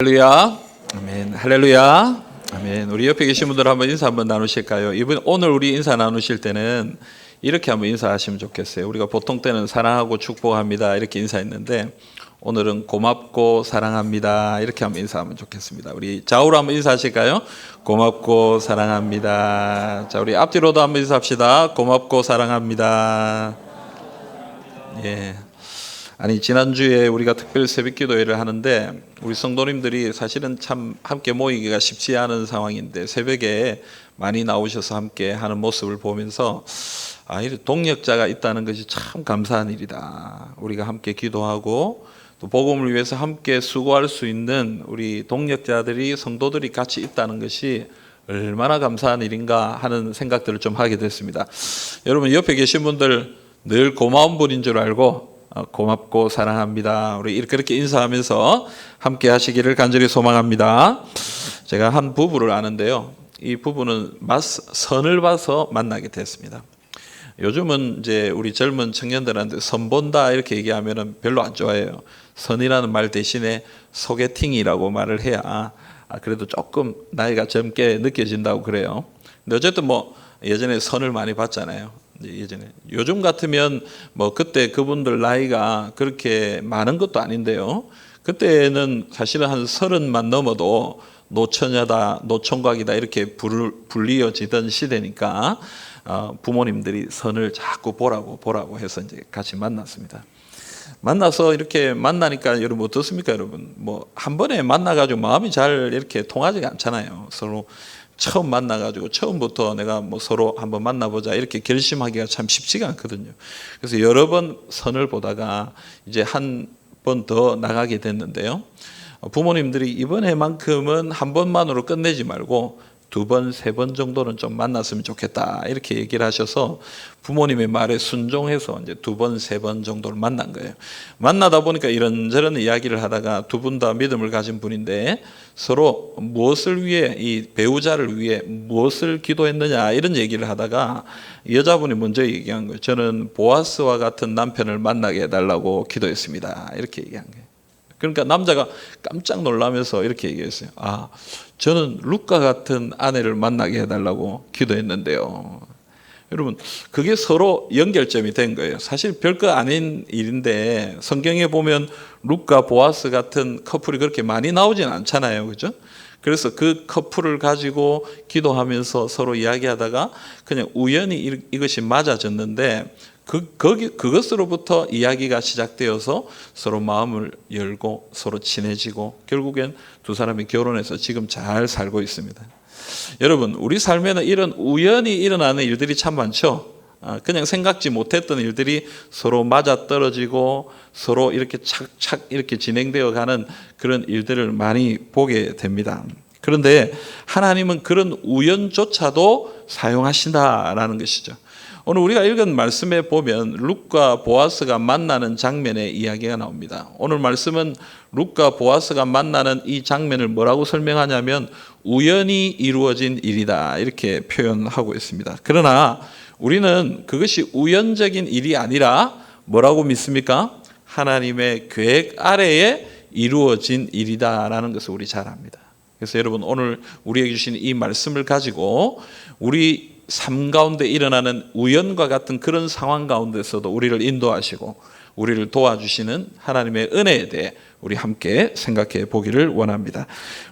할렐루야, 아멘. 할렐루야, 아멘. 우리 옆에 계신 분들 한번 인사 한번 나누실까요? 오늘 우리 인사 나누실 때는 이렇게 한번 인사하시면 좋겠어요. 우리가 보통 때는 사랑하고 축복합니다 이렇게 인사했는데 오늘은 고맙고 사랑합니다 이렇게 한번 인사하면 좋겠습니다. 우리 좌우로 한번 인사하실까요? 고맙고 사랑합니다. 자, 우리 앞뒤로도 한번 인사합시다. 고맙고 사랑합니다. 예. 아니, 지난주에 우리가 특별 새벽기도회를 하는데 우리 성도님들이 사실은 참 함께 모이기가 쉽지 않은 상황인데 새벽에 많이 나오셔서 함께 하는 모습을 보면서 이런 동력자가 있다는 것이 참 감사한 일이다. 우리가 함께 기도하고 또 복음을 위해서 함께 수고할 수 있는 우리 동력자들이, 성도들이 같이 있다는 것이 얼마나 감사한 일인가 하는 생각들을 좀 하게 됐습니다. 여러분, 옆에 계신 분들 늘 고마운 분인 줄 알고 고맙고 사랑합니다. 우리 그렇게 인사하면서 함께 하시기를 간절히 소망합니다. 제가 한 부부를 아는데요. 이 부부는 선을 봐서 만나게 됐습니다. 요즘은 이제 우리 젊은 청년들한테 선 본다 이렇게 얘기하면은 별로 안 좋아해요. 선이라는 말 대신에 소개팅이라고 말을 해야 그래도 조금 나이가 젊게 느껴진다고 그래요. 근데 어쨌든 예전에 선을 많이 봤잖아요. 예전에. 요즘 같으면 그때 그분들 나이가 그렇게 많은 것도 아닌데요. 그때는 사실은 한 30만 넘어도 노처녀다, 노총각이다 이렇게 불리어지던 시대니까 부모님들이 선을 자꾸 보라고 해서 이제 같이 만났습니다. 만나서 이렇게 만나니까 여러분 어떻습니까, 여러분? 한 번에 만나가지고 마음이 잘 이렇게 통하지가 않잖아요. 서로 처음 만나가지고 처음부터 내가 서로 한번 만나보자 이렇게 결심하기가 참 쉽지가 않거든요. 그래서 여러 번 선을 보다가 이제 한 번 더 나가게 됐는데요. 부모님들이 이번에만큼은 한 번만으로 끝내지 말고 2번, 3번 정도는 좀 만났으면 좋겠다 이렇게 얘기를 하셔서 부모님의 말에 순종해서 이제 2번, 3번 정도를 만난 거예요. 만나다 보니까 이런저런 이야기를 하다가 두 분 다 믿음을 가진 분인데 서로 무엇을 위해, 이 배우자를 위해 무엇을 기도했느냐 이런 얘기를 하다가 여자분이 먼저 얘기한 거예요. 저는 보아스와 같은 남편을 만나게 해달라고 기도했습니다 이렇게 얘기한 거예요. 그러니까 남자가 깜짝 놀라면서 이렇게 얘기했어요. 저는 룻과 같은 아내를 만나게 해달라고 기도했는데요. 여러분, 그게 서로 연결점이 된 거예요. 사실 별거 아닌 일인데 성경에 보면 룻과 보아스 같은 커플이 그렇게 많이 나오진 않잖아요. 그죠? 그래서 그 커플을 가지고 기도하면서 서로 이야기하다가 그냥 우연히 이것이 맞아졌는데 그것으로부터 이야기가 시작되어서 서로 마음을 열고 서로 친해지고 결국엔 두 사람이 결혼해서 지금 잘 살고 있습니다. 여러분, 우리 삶에는 이런 우연히 일어나는 일들이 참 많죠. 그냥 생각지 못했던 일들이 서로 맞아떨어지고 서로 이렇게 착착 이렇게 진행되어 가는 그런 일들을 많이 보게 됩니다. 그런데 하나님은 그런 우연조차도 사용하신다라는 것이죠. 오늘 우리가 읽은 말씀에 보면 룻과 보아스가 만나는 장면의 이야기가 나옵니다. 오늘 말씀은 룻과 보아스가 만나는 이 장면을 뭐라고 설명하냐면 우연히 이루어진 일이다 이렇게 표현하고 있습니다. 그러나 우리는 그것이 우연적인 일이 아니라 뭐라고 믿습니까? 하나님의 계획 아래에 이루어진 일이다라는 것을 우리 잘 압니다. 그래서 여러분, 오늘 우리에게 주신 이 말씀을 가지고 우리 삶 가운데 일어나는 우연과 같은 그런 상황 가운데서도 우리를 인도하시고 우리를 도와주시는 하나님의 은혜에 대해 우리 함께 생각해 보기를 원합니다.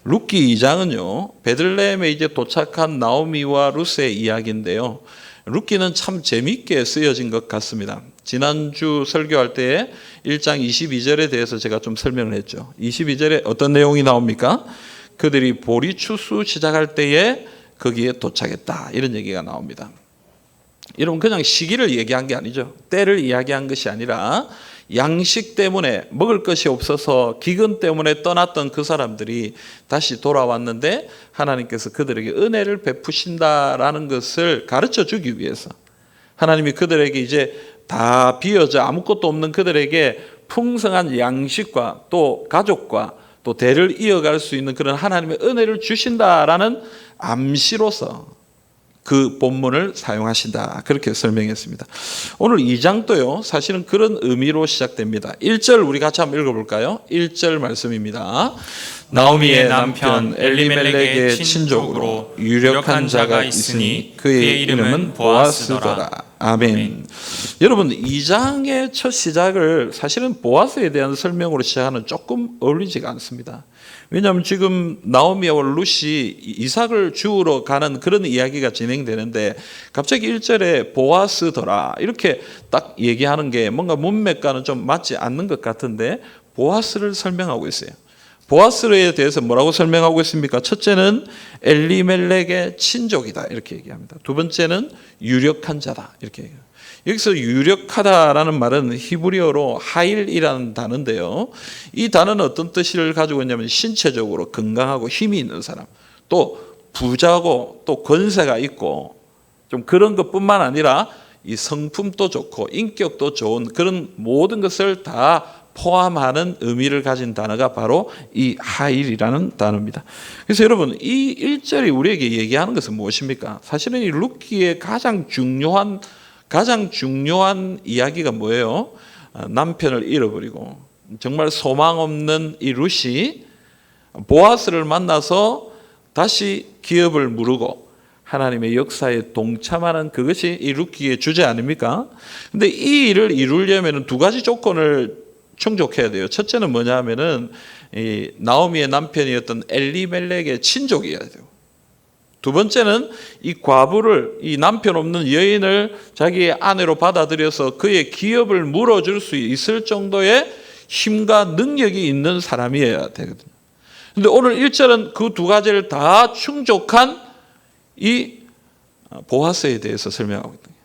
룻기 2장은요, 베들레헴에 이제 도착한 나오미와 룻의 이야기인데요. 룻기는 참 재미있게 쓰여진 것 같습니다. 지난주 설교할 때에 1장 22절에 대해서 제가 좀 설명을 했죠. 22절에 어떤 내용이 나옵니까? 그들이 보리 추수 시작할 때에 거기에 도착했다 이런 얘기가 나옵니다. 여러분, 그냥 시기를 얘기한 게 아니죠. 때를 이야기한 것이 아니라 양식 때문에 먹을 것이 없어서 기근 때문에 떠났던 그 사람들이 다시 돌아왔는데 하나님께서 그들에게 은혜를 베푸신다라는 것을 가르쳐 주기 위해서 하나님이 그들에게 이제 다 비어져 아무것도 없는 그들에게 풍성한 양식과 또 가족과 또 대를 이어갈 수 있는 그런 하나님의 은혜를 주신다라는 암시로서 그 본문을 사용하신다. 그렇게 설명했습니다. 오늘 2장도요. 사실은 그런 의미로 시작됩니다. 1절 우리 같이 한번 읽어볼까요? 1절 말씀입니다. 나오미의 남편 엘리멜렉의 친족으로 유력한 자가 있으니 그의 이름은 보아스더라. 아멘. 여러분 2장의 첫 시작을 사실은 보아스에 대한 설명으로 시작하는 조금 어울리지가 않습니다. 왜냐하면 지금 나오미와 룻이 이삭을 주우러 가는 그런 이야기가 진행되는데 갑자기 1절에 보아스더라 이렇게 딱 얘기하는 게 뭔가 문맥과는 좀 맞지 않는 것 같은데 보아스를 설명하고 있어요. 보아스에 대해서 뭐라고 설명하고 있습니까? 첫째는 엘리멜렉의 친족이다 이렇게 얘기합니다. 두 번째는 유력한 자다 이렇게 얘기합니다. 여기서 유력하다라는 말은 히브리어로 하일이라는 단어인데요. 이 단어는 어떤 뜻을 가지고 있냐면 신체적으로 건강하고 힘이 있는 사람, 또 부자고 또 권세가 있고 좀 그런 것뿐만 아니라 이 성품도 좋고 인격도 좋은 그런 모든 것을 다 포함하는 의미를 가진 단어가 바로 이 하일이라는 단어입니다. 그래서 여러분 이 1절이 우리에게 얘기하는 것은 무엇입니까? 사실은 이 룻기의 가장 중요한 이야기가 뭐예요? 남편을 잃어버리고 정말 소망 없는 이 룻이 보아스를 만나서 다시 기업을 무르고 하나님의 역사에 동참하는 그것이 이 룻기의 주제 아닙니까? 근데 이 일을 이루려면 두 가지 조건을 충족해야 돼요. 첫째는 뭐냐 하면은 이 나오미의 남편이었던 엘리멜렉의 친족이어야 돼요. 두 번째는 이 과부를, 이 남편 없는 여인을 자기의 아내로 받아들여서 그의 기업을 물어줄 수 있을 정도의 힘과 능력이 있는 사람이어야 되거든요. 그런데 오늘 1절은 그 두 가지를 다 충족한 이 보아스에 대해서 설명하고 있거든요.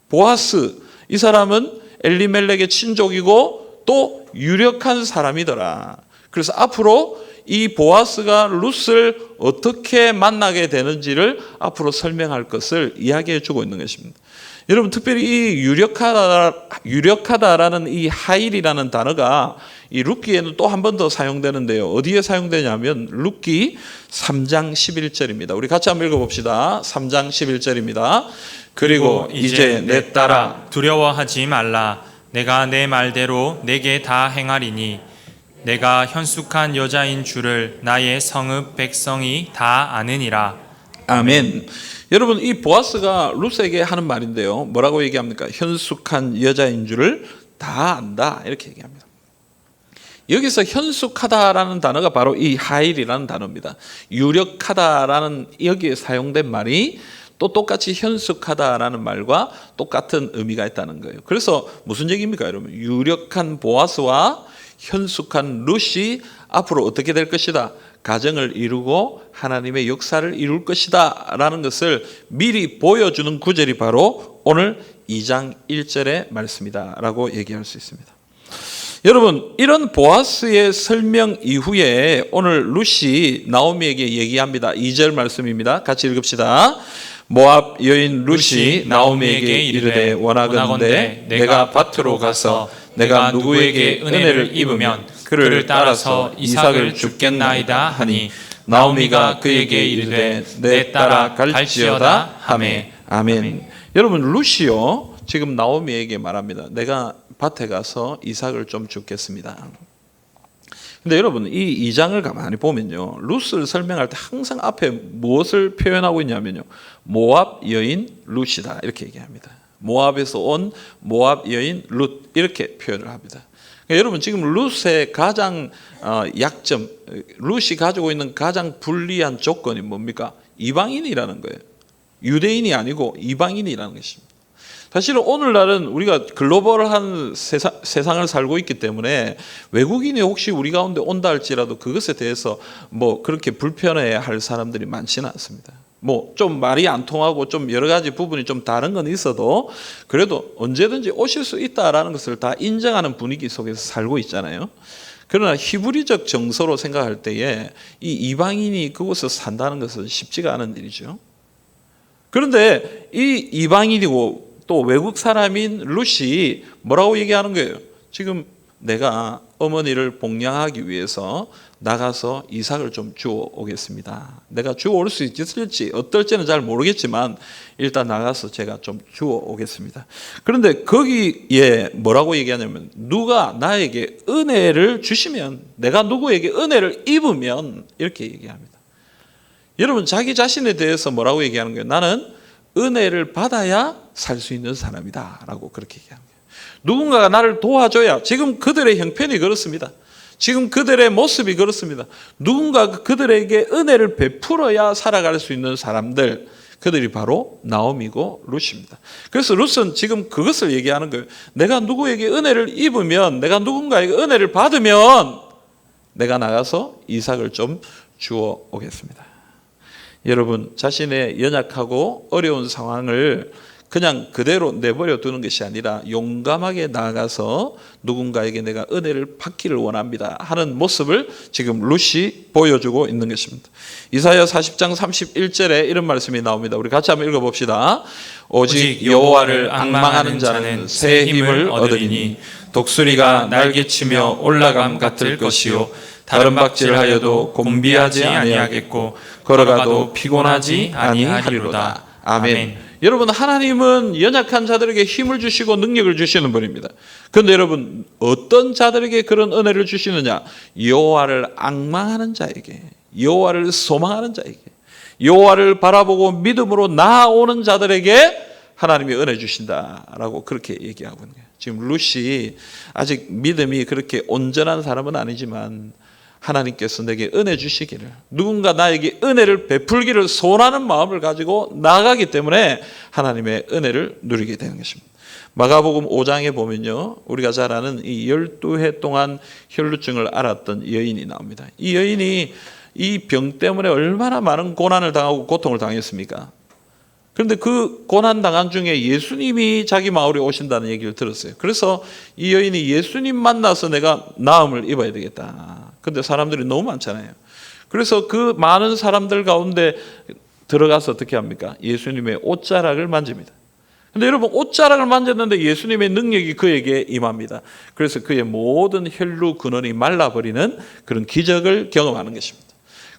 보아스, 이 사람은 엘리멜렉의 친족이고 또 유력한 사람이더라. 그래서 앞으로 이 보아스가 룻을 어떻게 만나게 되는지를 앞으로 설명할 것을 이야기해 주고 있는 것입니다. 여러분 특별히 이 유력하다라는 이 하일이라는 단어가 이 룻기에는 또 한 번 더 사용되는데요. 어디에 사용되냐면 룻기 3장 11절입니다. 우리 같이 한번 읽어봅시다. 3장 11절입니다. 그리고 이제 내 딸아 두려워하지 말라. 내가 내 말대로 내게 다 행하리니 내가 현숙한 여자인 줄을 나의 성읍 백성이 다 아느니라. 아멘. 여러분 이 보아스가 룻에게 하는 말인데요. 뭐라고 얘기합니까? 현숙한 여자인 줄을 다 안다 이렇게 얘기합니다. 여기서 현숙하다라는 단어가 바로 이 하일이라는 단어입니다. 유력하다라는 여기에 사용된 말이 또 똑같이 현숙하다라는 말과 똑같은 의미가 있다는 거예요. 그래서 무슨 얘기입니까, 여러분? 유력한 보아스와 현숙한 룻이 앞으로 어떻게 될 것이다. 가정을 이루고 하나님의 역사를 이룰 것이다 라는 것을 미리 보여주는 구절이 바로 오늘 2장 1절의 말씀이다 라고 얘기할 수 있습니다. 여러분 이런 보아스의 설명 이후에 오늘 룻이 나오미에게 얘기합니다. 2절 말씀입니다. 같이 읽읍시다. 모압 여인 룻이 나오미에게 이르되 원하건대 내가 밭으로 가서 내가 누구에게 은혜를 입으면 그를 따라서 이삭을 줍겠나이다 하니 나오미가 그에게 이르되 내 딸아 갈지어다 하매. 아멘. 여러분 룻이요 지금 나오미에게 말합니다. 내가 밭에 가서 이삭을 좀 줍겠습니다. 근데 여러분 이 2장을 가만히 보면요 룻을 설명할 때 항상 앞에 무엇을 표현하고 있냐면요 모압 여인 룻이다 이렇게 얘기합니다. 모압에서 온 모압 여인 룻 이렇게 표현을 합니다. 그러니까 여러분 지금 룻의 가장 약점, 룻이 가지고 있는 가장 불리한 조건이 뭡니까? 이방인이라는 거예요. 유대인이 아니고 이방인이라는 것입니다. 사실은 오늘날은 우리가 글로벌한 세상을 살고 있기 때문에 외국인이 혹시 우리 가운데 온다 할지라도 그것에 대해서 뭐 그렇게 불편해 할 사람들이 많지는 않습니다. 뭐 좀 말이 안 통하고 좀 여러 가지 부분이 좀 다른 건 있어도 그래도 언제든지 오실 수 있다라는 것을 다 인정하는 분위기 속에서 살고 있잖아요. 그러나 히브리적 정서로 생각할 때에 이 이방인이 그곳에서 산다는 것은 쉽지가 않은 일이죠. 그런데 이 이방인이고 또 외국 사람인 룻이 뭐라고 얘기하는 거예요? 지금 내가 어머니를 복양하기 위해서 나가서 이삭을 좀 주워 오겠습니다. 내가 주워 올 수 있을지 어떨지는 잘 모르겠지만 일단 나가서 제가 좀 주워 오겠습니다. 그런데 거기에 뭐라고 얘기하냐면 누가 나에게 은혜를 주시면, 내가 누구에게 은혜를 입으면, 이렇게 얘기합니다. 여러분, 자기 자신에 대해서 뭐라고 얘기하는 거예요? 나는 은혜를 받아야 살 수 있는 사람이다 라고 그렇게 얘기하는 거예요. 누군가가 나를 도와줘야, 지금 그들의 형편이 그렇습니다. 지금 그들의 모습이 그렇습니다. 누군가 그들에게 은혜를 베풀어야 살아갈 수 있는 사람들, 그들이 바로 나오미고 룻입니다. 그래서 룻은 지금 그것을 얘기하는 거예요. 내가 누구에게 은혜를 입으면, 내가 누군가에게 은혜를 받으면 내가 나가서 이삭을 좀 주워 오겠습니다. 여러분, 자신의 연약하고 어려운 상황을 그냥 그대로 내버려 두는 것이 아니라 용감하게 나아가서 누군가에게 내가 은혜를 받기를 원합니다 하는 모습을 지금 룻이 보여주고 있는 것입니다. 이사야 40장 31절에 이런 말씀이 나옵니다. 우리 같이 한번 읽어봅시다. 오직 여호와를 앙망하는 자는 새 힘을 얻으리니 독수리가 날개치며 올라감 같을 것이요 다른 박질하여도 곤비하지 아니하겠고 걸어가도 피곤하지 아니하리로다. 아멘. 여러분, 하나님은 연약한 자들에게 힘을 주시고 능력을 주시는 분입니다. 그런데 여러분, 어떤 자들에게 그런 은혜를 주시느냐? 여호와를 앙망하는 자에게, 여호와를 소망하는 자에게, 여호와를 바라보고 믿음으로 나아오는 자들에게 하나님이 은혜 주신다라고 그렇게 얘기하고 있는 거예요. 지금 룻이 아직 믿음이 그렇게 온전한 사람은 아니지만 하나님께서 내게 은혜 주시기를, 누군가 나에게 은혜를 베풀기를 소원하는 마음을 가지고 나가기 때문에 하나님의 은혜를 누리게 되는 것입니다. 마가복음 5장에 보면요, 우리가 잘 아는 이 12해 동안 혈루증을 앓았던 여인이 나옵니다. 이 여인이 이 병 때문에 얼마나 많은 고난을 당하고 고통을 당했습니까? 그런데 그 고난당한 중에 예수님이 자기 마을에 오신다는 얘기를 들었어요. 그래서 이 여인이 예수님 만나서 내가 나음을 입어야 되겠다. 근데 사람들이 너무 많잖아요. 그래서 그 많은 사람들 가운데 들어가서 어떻게 합니까? 예수님의 옷자락을 만집니다. 근데 여러분, 옷자락을 만졌는데 예수님의 능력이 그에게 임합니다. 그래서 그의 모든 혈루 근원이 말라버리는 그런 기적을 경험하는 것입니다.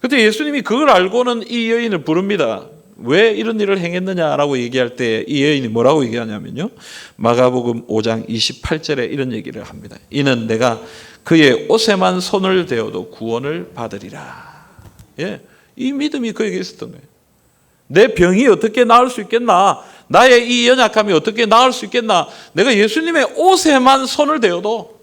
그런데 예수님이 그걸 알고는 이 여인을 부릅니다. 왜 이런 일을 행했느냐라고 얘기할 때 이 여인이 뭐라고 얘기하냐면요, 마가복음 5장 28절에 이런 얘기를 합니다. 이는 내가 그의 옷에만 손을 대어도 구원을 받으리라. 예, 이 믿음이 그에게 있었던 거예요. 내 병이 어떻게 나을 수 있겠나? 나의 이 연약함이 어떻게 나을 수 있겠나? 내가 예수님의 옷에만 손을 대어도,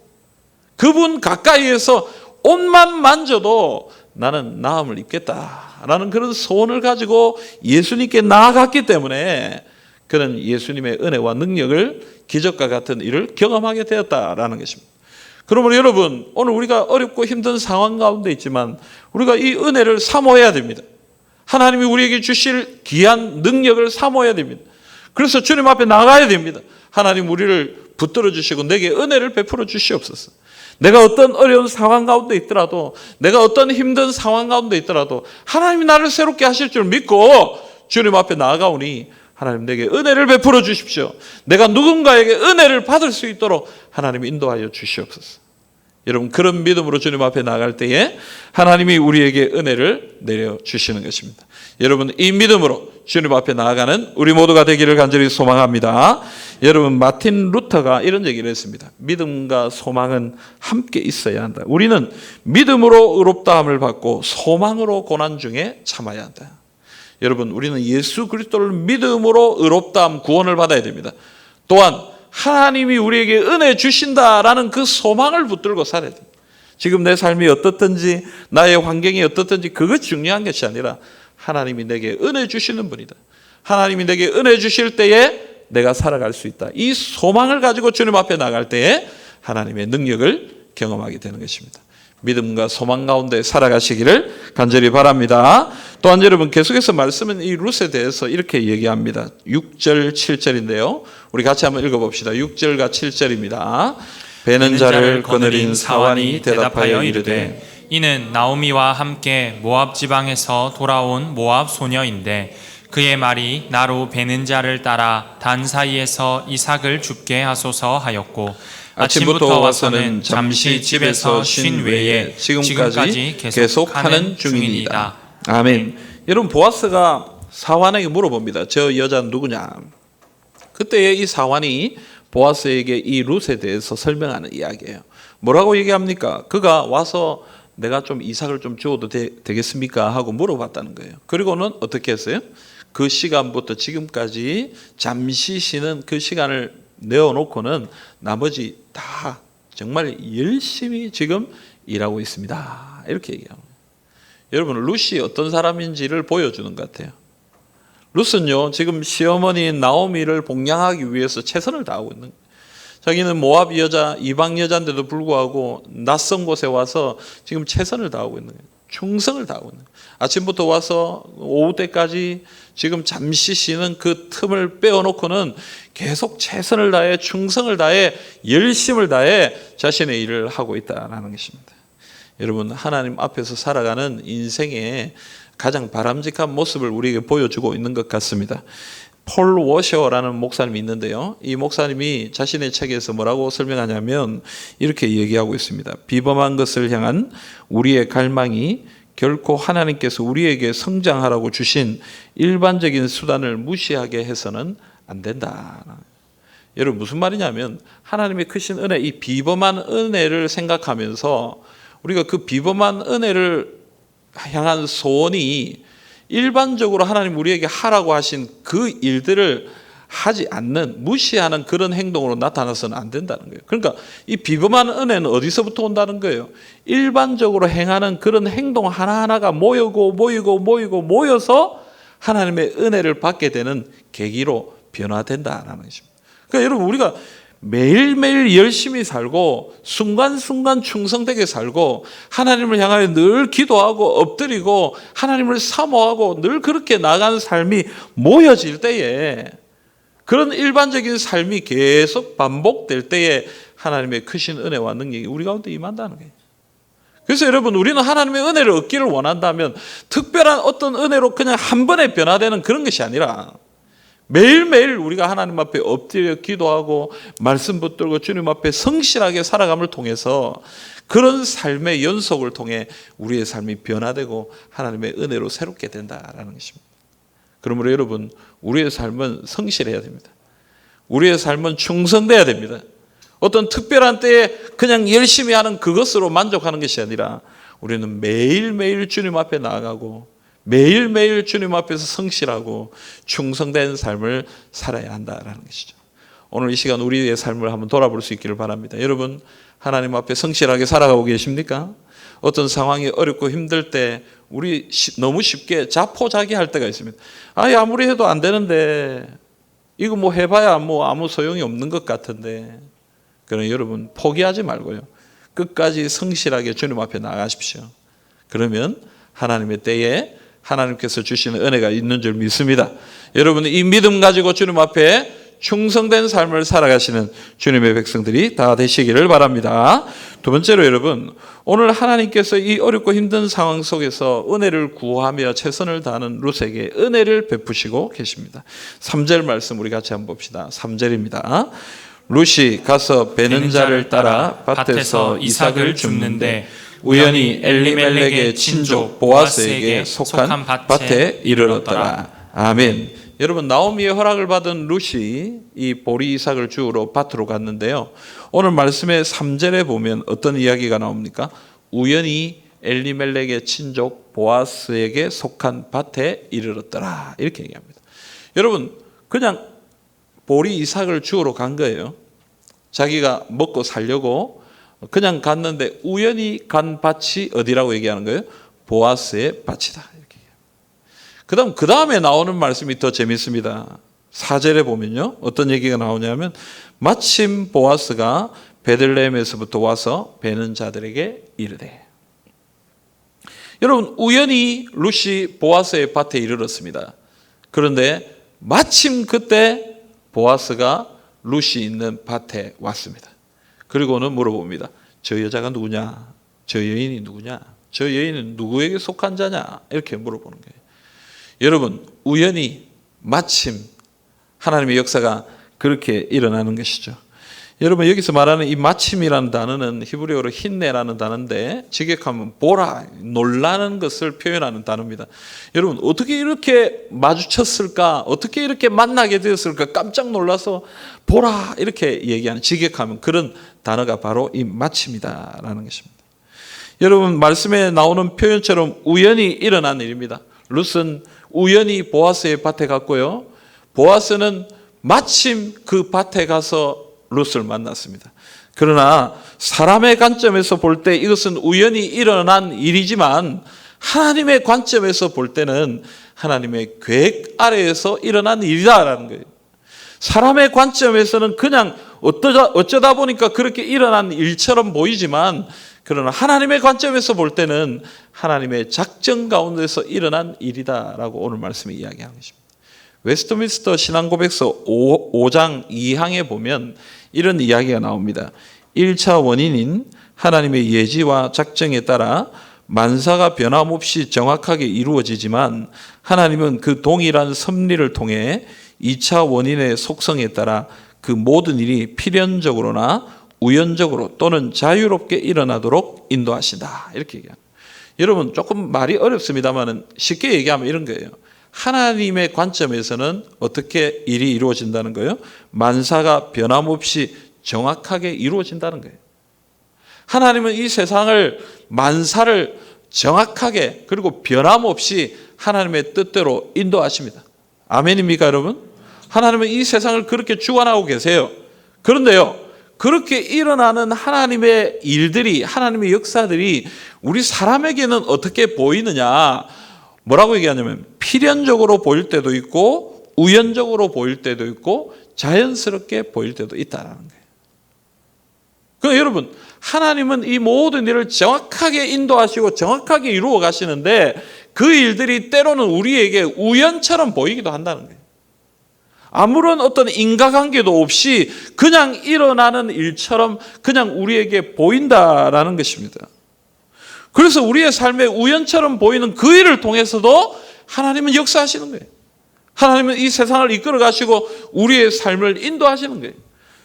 그분 가까이에서 옷만 만져도 나는 나음을 입겠다라는 그런 소원을 가지고 예수님께 나아갔기 때문에 그는 예수님의 은혜와 능력을, 기적과 같은 일을 경험하게 되었다라는 것입니다. 그러므로 여러분, 오늘 우리가 어렵고 힘든 상황 가운데 있지만 우리가 이 은혜를 사모해야 됩니다. 하나님이 우리에게 주실 귀한 능력을 사모해야 됩니다. 그래서 주님 앞에 나가야 됩니다. 하나님, 우리를 붙들어 주시고 내게 은혜를 베풀어 주시옵소서. 내가 어떤 어려운 상황 가운데 있더라도, 내가 어떤 힘든 상황 가운데 있더라도 하나님이 나를 새롭게 하실 줄 믿고 주님 앞에 나아가오니 하나님, 내게 은혜를 베풀어 주십시오. 내가 누군가에게 은혜를 받을 수 있도록 하나님이 인도하여 주시옵소서. 여러분, 그런 믿음으로 주님 앞에 나갈 때에 하나님이 우리에게 은혜를 내려주시는 것입니다. 여러분, 이 믿음으로 주님 앞에 나아가는 우리 모두가 되기를 간절히 소망합니다. 여러분, 마틴 루터가 이런 얘기를 했습니다. 믿음과 소망은 함께 있어야 한다. 우리는 믿음으로 의롭다함을 받고 소망으로 고난 중에 참아야 한다. 여러분, 우리는 예수 그리스도를 믿음으로 의롭다함, 구원을 받아야 됩니다. 또한 하나님이 우리에게 은혜 주신다라는 그 소망을 붙들고 살아야 됩니다. 지금 내 삶이 어떻든지, 나의 환경이 어떻든지 그것 중요한 것이 아니라 하나님이 내게 은혜 주시는 분이다. 하나님이 내게 은혜 주실 때에 내가 살아갈 수 있다. 이 소망을 가지고 주님 앞에 나갈 때에 하나님의 능력을 경험하게 되는 것입니다. 믿음과 소망 가운데 살아가시기를 간절히 바랍니다. 또한 여러분, 계속해서 말씀은 이 룻에 대해서 이렇게 얘기합니다. 6절 7절인데요. 우리 같이 한번 읽어봅시다. 6절과 7절입니다. 베는 자를 거느린 사환이 대답하여 이르되, 이는 나오미와 함께 모압 지방에서 돌아온 모압 소녀인데 그의 말이 나로 베는 자를 따라 단 사이에서 이삭을 줍게 하소서 하였고, 아침부터 와서는 잠시 집에서 쉰 외에 지금까지 계속하는 중이니이다. 아멘. 여러분, 보아스가 사환에게 물어봅니다. 저 여자 누구냐? 그때 이 사환이 보아스에게 이 룻에 대해서 설명하는 이야기예요. 뭐라고 얘기합니까? 그가 와서 내가 좀 이삭을 좀 주어도 되겠습니까? 하고 물어봤다는 거예요. 그리고는 어떻게 했어요? 그 시간부터 지금까지 잠시 쉬는 그 시간을 내어놓고는 나머지 다 정말 열심히 지금 일하고 있습니다. 이렇게 얘기합니다. 여러분, 룻이 어떤 사람인지를 보여주는 것 같아요. 룻은요, 지금 시어머니인 나오미를 복양하기 위해서 최선을 다하고 있는 거예요. 자기는 모압 여자, 이방 여자인데도 불구하고 낯선 곳에 와서 지금 최선을 다하고 있는 거예요. 충성을 다하고 있는 거예요. 아침부터 와서 오후 때까지 지금 잠시 쉬는 그 틈을 빼어놓고는 계속 최선을 다해, 충성을 다해, 열심을 다해 자신의 일을 하고 있다는 것입니다. 여러분, 하나님 앞에서 살아가는 인생의 가장 바람직한 모습을 우리에게 보여주고 있는 것 같습니다. 폴 워셔라는 목사님이 있는데요, 이 목사님이 자신의 책에서 뭐라고 설명하냐면 이렇게 얘기하고 있습니다. 비범한 것을 향한 우리의 갈망이 결코 하나님께서 우리에게 성장하라고 주신 일반적인 수단을 무시하게 해서는 안 된다. 여러분, 무슨 말이냐면 하나님의 크신 은혜, 이 비범한 은혜를 생각하면서 우리가 그 비범한 은혜를 향한 소원이 일반적으로 하나님 우리에게 하라고 하신 그 일들을 하지 않는, 무시하는 그런 행동으로 나타나서는 안 된다는 거예요. 그러니까 이 비범한 은혜는 어디서부터 온다는 거예요? 일반적으로 행하는 그런 행동 하나하나가 모여서 하나님의 은혜를 받게 되는 계기로 변화된다는 것입니다. 그러니까 여러분, 우리가 매일매일 열심히 살고 순간순간 충성되게 살고 하나님을 향하여 늘 기도하고 엎드리고 하나님을 사모하고 늘 그렇게 나가는 삶이 모여질 때에, 그런 일반적인 삶이 계속 반복될 때에 하나님의 크신 은혜와 능력이 우리 가운데 임한다는 거예요. 그래서 여러분, 우리는 하나님의 은혜를 얻기를 원한다면 특별한 어떤 은혜로 그냥 한 번에 변화되는 그런 것이 아니라 매일매일 우리가 하나님 앞에 엎드려 기도하고 말씀 붙들고 주님 앞에 성실하게 살아감을 통해서 그런 삶의 연속을 통해 우리의 삶이 변화되고 하나님의 은혜로 새롭게 된다라는 것입니다. 그러므로 여러분, 우리의 삶은 성실해야 됩니다. 우리의 삶은 충성돼야 됩니다. 어떤 특별한 때에 그냥 열심히 하는 그것으로 만족하는 것이 아니라 우리는 매일매일 주님 앞에 나아가고 매일매일 주님 앞에서 성실하고 충성된 삶을 살아야 한다는 것이죠. 오늘 이 시간 우리의 삶을 한번 돌아볼 수 있기를 바랍니다. 여러분, 하나님 앞에 성실하게 살아가고 계십니까? 어떤 상황이 어렵고 힘들 때 우리 너무 쉽게 자포자기할 때가 있습니다. 아무리 해도 안 되는데, 이거 뭐 해봐야 뭐 아무 소용이 없는 것 같은데. 그러나 여러분, 포기하지 말고요, 끝까지 성실하게 주님 앞에 나가십시오. 그러면 하나님의 때에 하나님께서 주시는 은혜가 있는 줄 믿습니다. 여러분, 이 믿음 가지고 주님 앞에 충성된 삶을 살아가시는 주님의 백성들이 다 되시기를 바랍니다. 두 번째로 여러분, 오늘 하나님께서 이 어렵고 힘든 상황 속에서 은혜를 구하며 최선을 다하는 룻에게 은혜를 베푸시고 계십니다. 3절 말씀 우리 같이 한번 봅시다. 3절입니다. 룻이 가서 베는 자를 따라 밭에서 이삭을 줍는데 우연히 엘리멜렉의 친족 보아스에게 속한 밭에 이르렀더라. 아멘. 여러분, 나오미의 허락을 받은 룻이 이 보리 이삭을 주우러 밭으로 갔는데요, 오늘 말씀의 3절에 보면 어떤 이야기가 나옵니까? 우연히 엘리멜렉의 친족 보아스에게 속한 밭에 이르렀더라, 이렇게 얘기합니다. 여러분, 그냥 보리 이삭을 주우러 간 거예요. 자기가 먹고 살려고 그냥 갔는데 우연히 간 밭이 어디라고 얘기하는 거예요? 보아스의 밭이다, 이렇게. 그 다음에 나오는 말씀이 더 재밌습니다. 4절에 보면요, 어떤 얘기가 나오냐면 마침 보아스가 베들레헴에서부터 와서 베는 자들에게 이르되. 여러분, 우연히 룻이 보아스의 밭에 이르렀습니다. 그런데 마침 그때 보아스가 룻이 있는 밭에 왔습니다. 그리고는 물어봅니다. 저 여자가 누구냐? 저 여인이 누구냐? 저 여인은 누구에게 속한 자냐? 이렇게 물어보는 거예요. 여러분, 우연히 마침 하나님의 역사가 그렇게 일어나는 것이죠. 여러분 여기서 말하는 이 마침이라는 단어는 히브리어로 힌네라는 단어인데 직역하면 보라, 놀라는 것을 표현하는 단어입니다. 여러분 어떻게 이렇게 마주쳤을까? 어떻게 이렇게 만나게 되었을까? 깜짝 놀라서 보라 이렇게 얘기하는, 직역하면 그런 단어가 바로 이 마침이다라는 것입니다. 여러분 말씀에 나오는 표현처럼 우연히 일어난 일입니다. 룻은 우연히 보아스의 밭에 갔고요, 보아스는 마침 그 밭에 가서 룻을 만났습니다. 그러나 사람의 관점에서 볼 때 이것은 우연히 일어난 일이지만 하나님의 관점에서 볼 때는 하나님의 계획 아래에서 일어난 일이다라는 거예요. 사람의 관점에서는 그냥 어쩌다 보니까 그렇게 일어난 일처럼 보이지만, 그러나 하나님의 관점에서 볼 때는 하나님의 작정 가운데서 일어난 일이다라고 오늘 말씀이 이야기하는 것입니다. 웨스트민스터 신앙고백서 5장 2항에 보면 이런 이야기가 나옵니다. 1차 원인인 하나님의 예지와 작정에 따라 만사가 변함없이 정확하게 이루어지지만 하나님은 그 동일한 섭리를 통해 2차 원인의 속성에 따라 그 모든 일이 필연적으로나 우연적으로 또는 자유롭게 일어나도록 인도하신다. 이렇게 얘기합니다. 여러분 조금 말이 어렵습니다만 쉽게 얘기하면 이런 거예요. 하나님의 관점에서는 어떻게 일이 이루어진다는 거예요? 만사가 변함없이 정확하게 이루어진다는 거예요. 하나님은 이 세상을, 만사를 정확하게 그리고 변함없이 하나님의 뜻대로 인도하십니다. 아멘입니까 여러분? 하나님은 이 세상을 그렇게 주관하고 계세요. 그런데요, 그렇게 일어나는 하나님의 일들이, 하나님의 역사들이 우리 사람에게는 어떻게 보이느냐? 뭐라고 얘기하냐면 필연적으로 보일 때도 있고 우연적으로 보일 때도 있고 자연스럽게 보일 때도 있다는 거예요. 그러니까 여러분, 하나님은 이 모든 일을 정확하게 인도하시고 정확하게 이루어 가시는데 그 일들이 때로는 우리에게 우연처럼 보이기도 한다는 거예요. 아무런 어떤 인과관계도 없이 그냥 일어나는 일처럼 그냥 우리에게 보인다라는 것입니다. 그래서 우리의 삶에 우연처럼 보이는 그 일을 통해서도 하나님은 역사하시는 거예요. 하나님은 이 세상을 이끌어 가시고 우리의 삶을 인도하시는 거예요.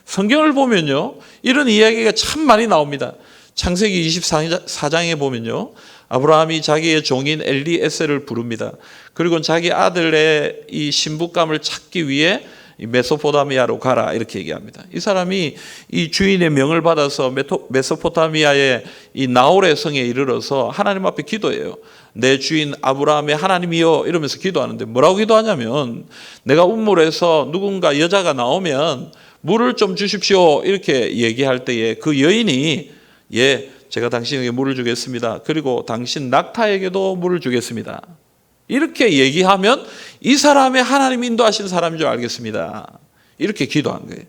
성경을 보면요, 이런 이야기가 참 많이 나옵니다. 창세기 24장에 보면요, 아브라함이 자기의 종인 엘리에셀을 부릅니다. 그리고 자기 아들의 이 신부감을 찾기 위해 메소포타미아로 가라 이렇게 얘기합니다. 이 사람이 이 주인의 명을 받아서 메소포타미아의 이 나홀의 성에 이르러서 하나님 앞에 기도해요. 내 주인 아브라함의 하나님이여 이러면서 기도하는데 뭐라고 기도하냐면, 내가 운물에서 누군가 여자가 나오면 물을 좀 주십시오 이렇게 얘기할 때에 그 여인이, 예, 제가 당신에게 물을 주겠습니다. 그리고 당신 낙타에게도 물을 주겠습니다. 이렇게 얘기하면 이 사람이 하나님 인도하신 사람인 줄 알겠습니다. 이렇게 기도한 거예요.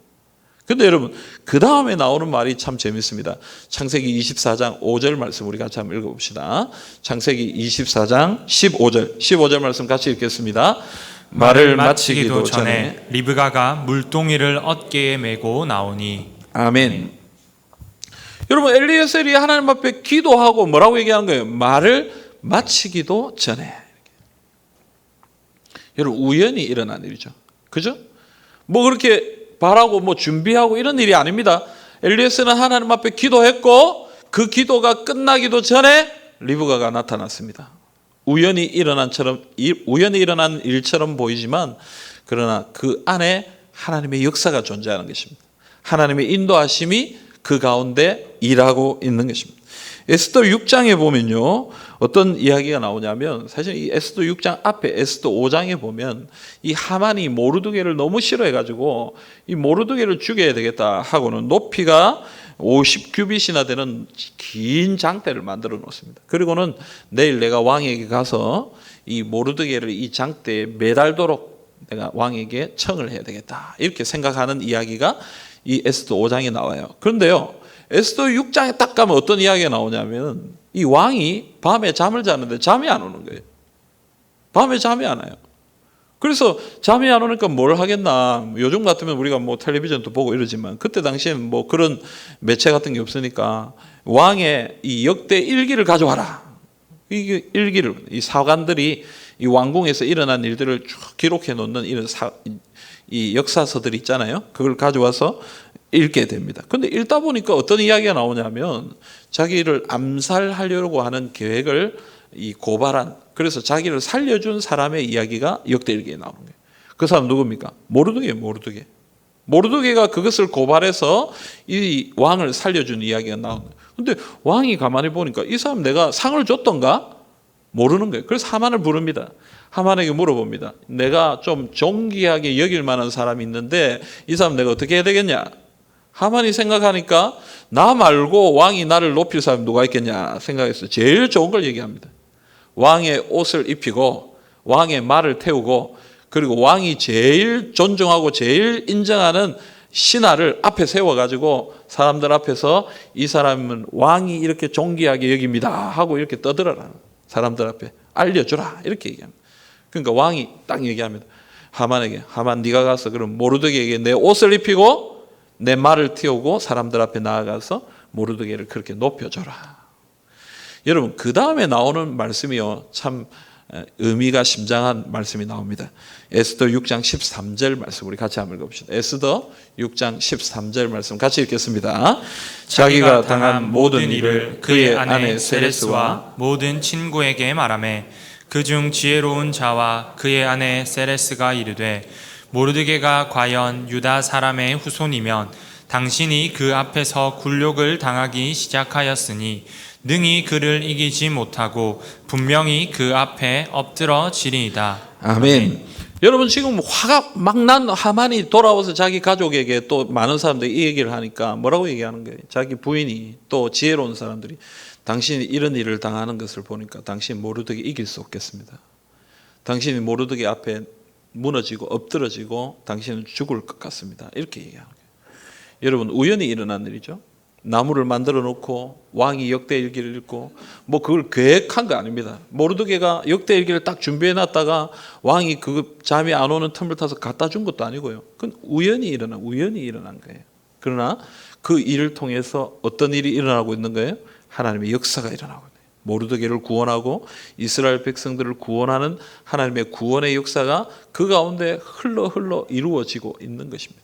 그런데 여러분, 그 다음에 나오는 말이 참 재밌습니다. 창세기 24장 5절 말씀 우리 같이 한번 읽어봅시다. 창세기 24장 15절 말씀 같이 읽겠습니다. 말을 마치기도 전에 리브가가 물동이를 어깨에 메고 나오니. 아멘. 여러분, 엘리에셀이 하나님 앞에 기도하고 뭐라고 얘기하는 거예요? 말을 마치기도 전에. 여러분, 우연히 일어난 일이죠. 그죠? 뭐 그렇게 바라고 뭐 준비하고 이런 일이 아닙니다. 엘리에셀은 하나님 앞에 기도했고 그 기도가 끝나기도 전에 리브가가 나타났습니다. 우연히 일어난 일처럼 보이지만 그러나 그 안에 하나님의 역사가 존재하는 것입니다. 하나님의 인도하심이 그 가운데 일하고 있는 것입니다. 에스더 6장에 보면요, 어떤 이야기가 나오냐면, 사실 이 에스더 6장 앞에 에스더 5장에 보면 이 하만이 모르드게를 너무 싫어해가지고 이 모르드게를 죽여야 되겠다 하고는 높이가 50규빗이나 되는 긴 장대를 만들어 놓습니다. 그리고는 내일 내가 왕에게 가서 이 모르드게를 이 장대에 매달도록 내가 왕에게 청을 해야 되겠다, 이렇게 생각하는 이야기가 이 에스더 5장에 나와요. 그런데요, 에스더 6장에 딱 가면 어떤 이야기가 나오냐면 이 왕이 밤에 잠을 자는데 잠이 안 오는 거예요. 밤에 잠이 안 와요. 그래서 잠이 안 오니까 뭘 하겠나. 요즘 같으면 우리가 뭐 텔레비전도 보고 이러지만 그때 당시에는 뭐 그런 매체 같은 게 없으니까 왕의 이 역대 일기를 가져와라. 이 일기를, 이 사관들이 이 왕궁에서 일어난 일들을 쭉 기록해 놓는 이런 이 역사서들 있잖아요. 그걸 가져와서 읽게 됩니다. 그런데 읽다 보니까 어떤 이야기가 나오냐면 자기를 암살하려고 하는 계획을 고발한, 그래서 자기를 살려준 사람의 이야기가 역대일기에 나오는 거예요. 그 사람 누굽니까? 모르드게예요. 모르드게가 그것을 고발해서 이 왕을 살려준 이야기가 나오는 거예요. 그런데 왕이 가만히 보니까 이 사람 내가 상을 줬던가? 모르는 거예요. 그래서 하만을 부릅니다. 하만에게 물어봅니다. 내가 좀 존귀하게 여길 만한 사람이 있는데 이 사람 내가 어떻게 해야 되겠냐? 하만이 생각하니까 나 말고 왕이 나를 높일 사람이 누가 있겠냐 생각해서 제일 좋은 걸 얘기합니다. 왕의 옷을 입히고 왕의 말을 태우고 그리고 왕이 제일 존중하고 제일 인정하는 신하를 앞에 세워가지고 사람들 앞에서 이 사람은 왕이 이렇게 존귀하게 여깁니다 하고 이렇게 떠들어라. 사람들 앞에 알려주라 이렇게 얘기합니다. 그러니까 왕이 딱 얘기합니다. 하만에게, 하만 네가 가서 그럼 모르드게에게 내 옷을 입히고 내 말을 태우고 사람들 앞에 나아가서 모르드게를 그렇게 높여줘라. 여러분 그 다음에 나오는 말씀이요 참 의미가 심장한 말씀이 나옵니다. 에스더 6장 13절 말씀 우리 같이 한번 읽어봅시다. 에스더 6장 13절 말씀 같이 읽겠습니다. 자기가 당한 모든 일을 그의 아내 세레스와 모든 친구에게 말하매 그중 지혜로운 자와 그의 아내 세레스가 이르되 모르드게가 과연 유다 사람의 후손이면 당신이 그 앞에서 굴욕을 당하기 시작하였으니 능히 그를 이기지 못하고 분명히 그 앞에 엎드러지리이다. 아멘. 여러분 지금 화가 막 난 하만이 돌아와서 자기 가족에게 또 많은 사람들이 이 얘기를 하니까 뭐라고 얘기하는 거예요? 자기 부인이 또 지혜로운 사람들이 당신이 이런 일을 당하는 것을 보니까 당신 모르드게 이길 수 없겠습니다. 당신이 모르드게 앞에 무너지고 엎드러지고 당신은 죽을 것 같습니다. 이렇게 얘기하는 거예요. 여러분 우연히 일어난 일이죠. 나무를 만들어 놓고 왕이 역대일기를 읽고 뭐 그걸 계획한 거 아닙니다. 모르드게가 역대일기를 딱 준비해 놨다가 왕이 그 잠이 안 오는 틈을 타서 갖다 준 것도 아니고요. 그건 우연히 일어난 거예요. 그러나 그 일을 통해서 어떤 일이 일어나고 있는 거예요? 하나님의 역사가 일어나고 있는 거예요. 모르드게를 구원하고 이스라엘 백성들을 구원하는 하나님의 구원의 역사가 그 가운데 흘러 이루어지고 있는 것입니다.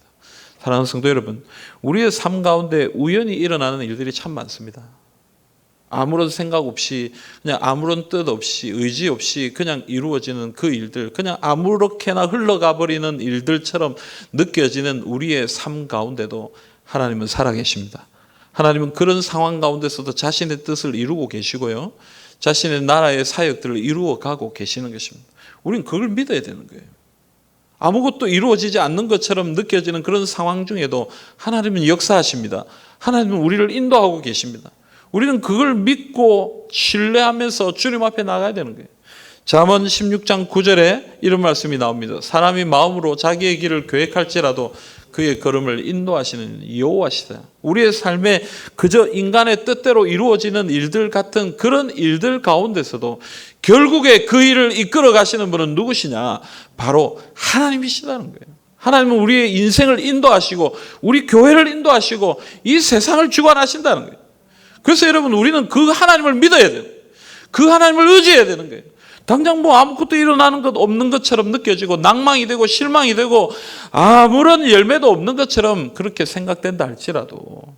사랑하는 성도 여러분, 우리의 삶 가운데 우연히 일어나는 일들이 참 많습니다. 아무런 생각 없이 그냥 아무런 뜻 없이 의지 없이 그냥 이루어지는 그 일들, 그냥 아무렇게나 흘러가 버리는 일들처럼 느껴지는 우리의 삶 가운데도 하나님은 살아계십니다. 하나님은 그런 상황 가운데서도 자신의 뜻을 이루고 계시고요, 자신의 나라의 사역들을 이루어가고 계시는 것입니다. 우리는 그걸 믿어야 되는 거예요. 아무것도 이루어지지 않는 것처럼 느껴지는 그런 상황 중에도 하나님은 역사하십니다. 하나님은 우리를 인도하고 계십니다. 우리는 그걸 믿고 신뢰하면서 주님 앞에 나가야 되는 거예요. 잠언 16장 9절에 이런 말씀이 나옵니다. 사람이 마음으로 자기의 길을 계획할지라도 그의 걸음을 인도하시는 여호와시다. 우리의 삶에 그저 인간의 뜻대로 이루어지는 일들 같은 그런 일들 가운데서도 결국에 그 일을 이끌어 가시는 분은 누구시냐? 바로 하나님이시다는 거예요. 하나님은 우리의 인생을 인도하시고 우리 교회를 인도하시고 이 세상을 주관하신다는 거예요. 그래서 여러분 우리는 그 하나님을 믿어야 돼요. 그 하나님을 의지해야 되는 거예요. 당장 뭐 아무것도 일어나는 것 없는 것처럼 느껴지고 낭망이 되고 실망이 되고 아무런 열매도 없는 것처럼 그렇게 생각된다 할지라도,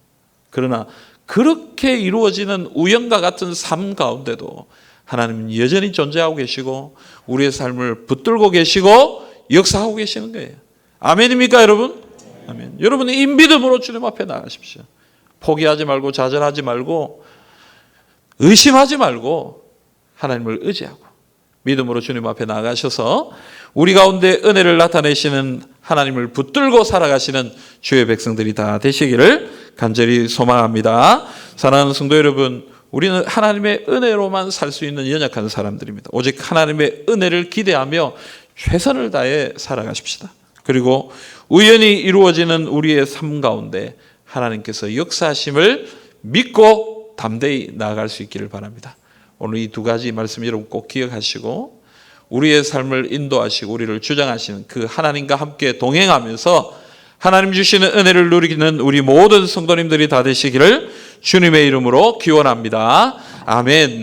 그러나 그렇게 이루어지는 우연과 같은 삶 가운데도 하나님은 여전히 존재하고 계시고 우리의 삶을 붙들고 계시고 역사하고 계시는 거예요. 아멘입니까 여러분? 아멘. 여러분이 이 믿음으로 주님 앞에 나가십시오. 포기하지 말고 좌절하지 말고 의심하지 말고 하나님을 의지하고 믿음으로 주님 앞에 나가셔서 우리 가운데 은혜를 나타내시는 하나님을 붙들고 살아가시는 주의 백성들이 다 되시기를 간절히 소망합니다. 사랑하는 성도 여러분, 우리는 하나님의 은혜로만 살 수 있는 연약한 사람들입니다. 오직 하나님의 은혜를 기대하며 최선을 다해 살아가십시다. 그리고 우연히 이루어지는 우리의 삶 가운데 하나님께서 역사하심을 믿고 담대히 나아갈 수 있기를 바랍니다. 오늘 이 두 가지 말씀 여러분 꼭 기억하시고 우리의 삶을 인도하시고 우리를 주장하시는 그 하나님과 함께 동행하면서 하나님 주시는 은혜를 누리는 우리 모든 성도님들이 다 되시기를 주님의 이름으로 기원합니다. 아멘.